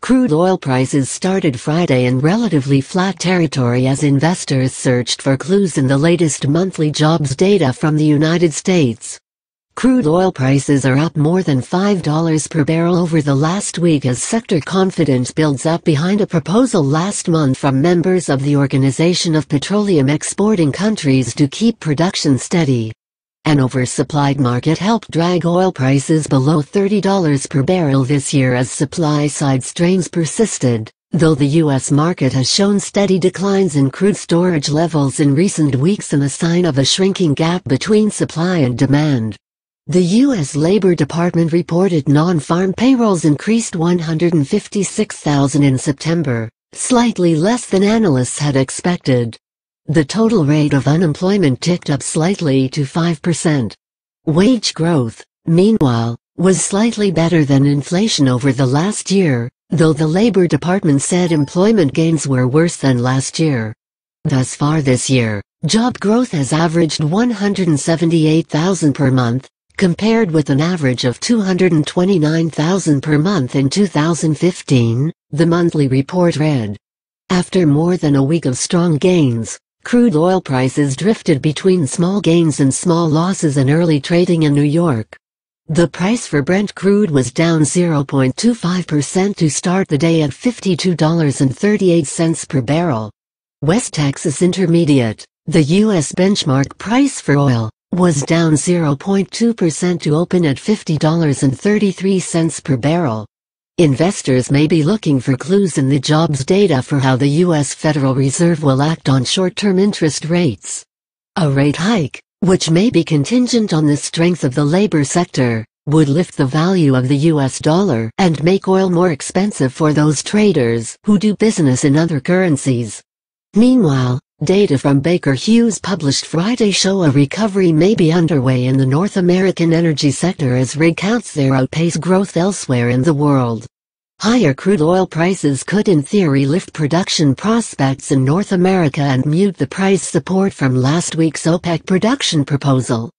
Crude oil prices started Friday in relatively flat territory as investors searched for clues in the latest monthly jobs data from the United States. Crude oil prices are up more than $5 per barrel over the last week as sector confidence builds up behind a proposal last month from members of the Organization of Petroleum Exporting Countries to keep production steady. An oversupplied market helped drag oil prices below $30 per barrel this year as supply-side strains persisted, though the U.S. market has shown steady declines in crude storage levels in recent weeks and a sign of a shrinking gap between supply and demand. The U.S. Labor Department reported non-farm payrolls increased 156,000 in September, slightly less than analysts had expected. The total rate of unemployment ticked up slightly to 5%. Wage growth, meanwhile, was slightly better than inflation over the last year, though the Labor Department said employment gains were worse than last year. Thus far this year, job growth has averaged 178,000 per month, compared with an average of 229,000 per month in 2015, the monthly report read. After more than a week of strong gains, crude oil prices drifted between small gains and small losses in early trading in New York. The price for Brent crude was down 0.25% to start the day at $52.38 per barrel. West Texas Intermediate, the U.S. benchmark price for oil, was down 0.2% to open at $50.33 per barrel. Investors may be looking for clues in the jobs data for how the U.S. Federal Reserve will act on short-term interest rates. A rate hike, which may be contingent on the strength of the labor sector, would lift the value of the U.S. dollar and make oil more expensive for those traders who do business in other currencies. Meanwhile, data from Baker Hughes published Friday show a recovery may be underway in the North American energy sector as rig counts there outpace growth elsewhere in the world. Higher crude oil prices could in theory lift production prospects in North America and mute the price support from last week's OPEC production proposal.